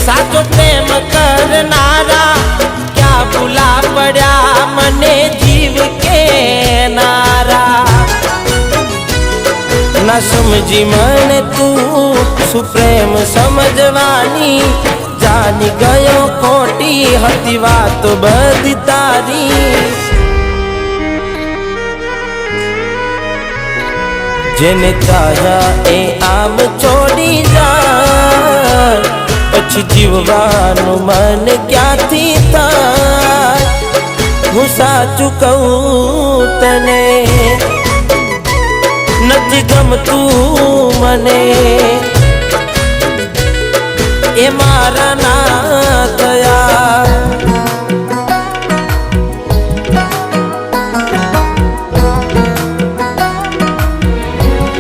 साचो प्रेम करनारा क्या भूला पड़ा मने जीव के नारा। ना समझी मन तू सुप्रेम समझवानी जानी गयो खोटी हती बात बधी तारी। जेने चाहा ए आम छोड़ी जाय पछी जीववानुं मन क्यांथी थाय। हूँ साचुं कहूं तने नथी गमतुं मने ए मारा ना थया।